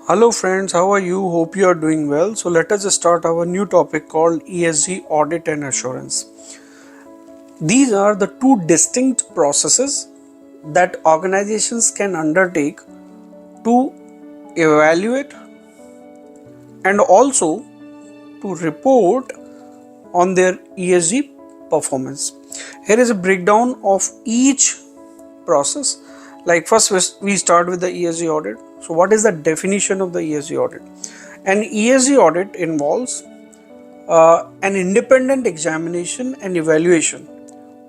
Hello friends, how are you? Hope you are doing well. So let us start our new topic called ESG audit and assurance. These are the two distinct processes that organizations can undertake to evaluate and also to report on their ESG performance. Here is a breakdown of each process. Like first we start with the ESG audit. So what is the definition of the ESG audit? An ESG audit involves an independent examination and evaluation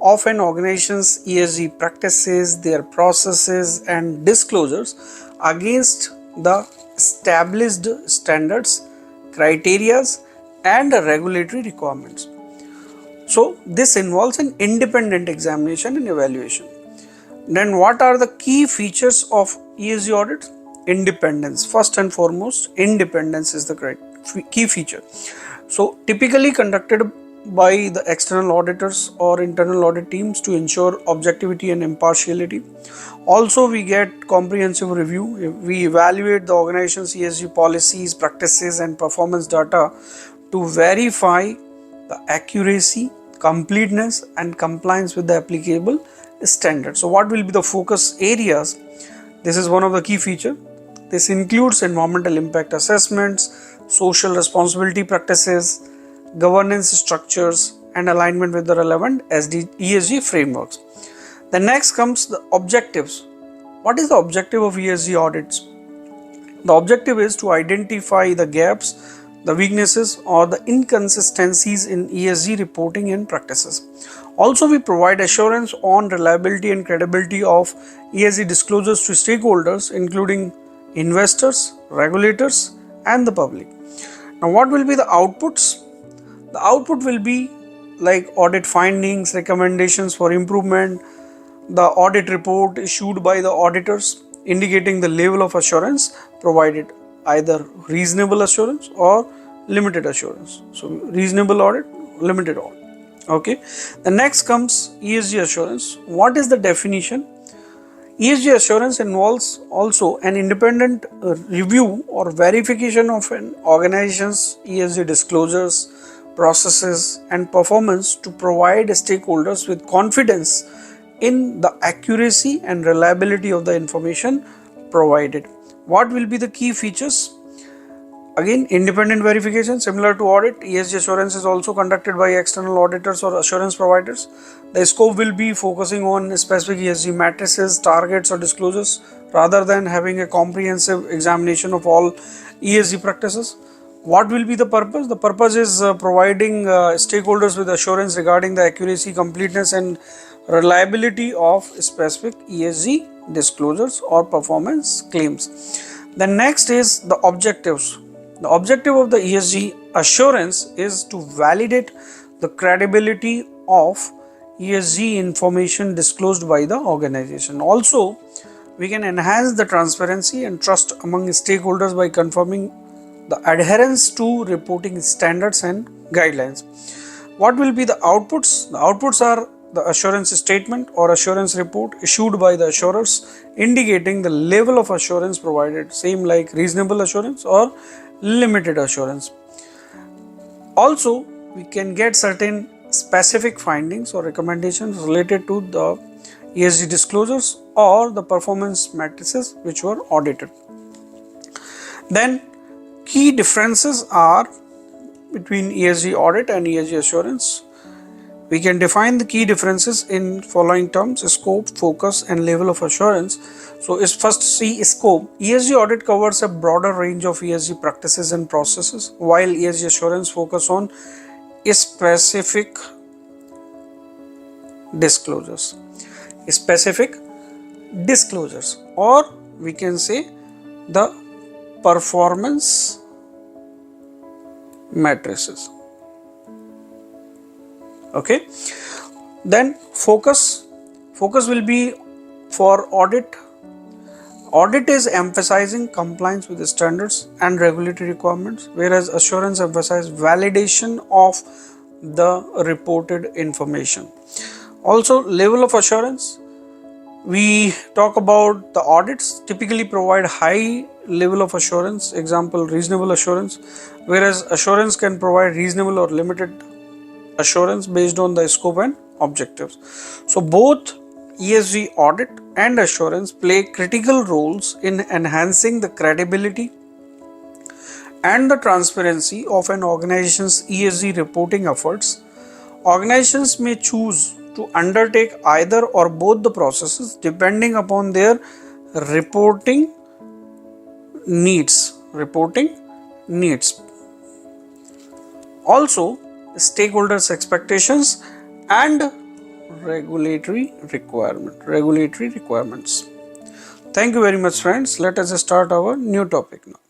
of an organization's ESG practices, their processes, and disclosures against the established standards, criteria, and regulatory requirements. So, this involves an independent examination and evaluation. Then, what are the key features of ESG audit? Independence. First and foremost, independence is the key feature. So, typically conducted by the external auditors or internal audit teams to ensure objectivity and impartiality. Also, we get comprehensive review. We evaluate the organization's ESG policies, practices, and performance data to verify the accuracy, completeness, and compliance with the applicable standards. So, what will be the focus areas? This is one of the key features. This includes environmental impact assessments, social responsibility practices, governance structures, and alignment with the relevant ESG frameworks. The next comes the objectives. What is the objective of ESG audits? The objective is to identify the gaps, the weaknesses, or the inconsistencies in ESG reporting and practices. Also, we provide assurance on reliability and credibility of ESG disclosures to stakeholders, including investors, regulators, and the public. Now, what will be the outputs? The output will be like audit findings, recommendations for improvement, the audit report issued by the auditors indicating the level of assurance provided, either reasonable assurance or limited assurance. So, reasonable audit, limited audit. Okay. The next comes ESG assurance. What is the definition? ESG assurance involves also an independent review or verification of an organization's ESG disclosures, processes, and performance to provide stakeholders with confidence in the accuracy and reliability of the information provided. What will be the key features? Again, independent verification, similar to audit. ESG assurance is also conducted by external auditors or assurance providers. The scope will be focusing on specific ESG matrices, targets, or disclosures rather than having a comprehensive examination of all ESG practices. What will be the purpose? The purpose is providing stakeholders with assurance regarding the accuracy, completeness, and reliability of specific ESG disclosures or performance claims. The next is the objectives. The objective of the ESG assurance is to validate the credibility of ESG information disclosed by the organization. Also, we can enhance the transparency and trust among stakeholders by confirming the adherence to reporting standards and guidelines. What will be the outputs? The outputs are the assurance statement or assurance report issued by the assurers indicating the level of assurance provided, same like reasonable assurance or limited assurance. Also, we can get certain specific findings or recommendations related to the ESG disclosures or the performance matrices which were audited. Then key differences are between ESG audit and ESG assurance. We can define the key differences in following terms: scope, focus, and level of assurance. So, is first see scope. ESG audit covers a broader range of ESG practices and processes, while ESG assurance focus on specific disclosures. Specific disclosures, or we can say the performance matrices. Okay, then focus will be for audit. Audit is emphasizing compliance with the standards and regulatory requirements, whereas assurance emphasizes validation of the reported information. Also, level of assurance We talk about the audits typically provide high level of assurance, example reasonable assurance, whereas assurance can provide reasonable or limited assurance based on the scope and objectives. So both ESG audit and assurance play critical roles in enhancing the credibility and the transparency of an organization's ESG reporting efforts. Organizations may choose to undertake either or both the processes depending upon their reporting needs. Also, stakeholders' expectations and regulatory requirements. Thank you very much, friends. Let us start our new topic now.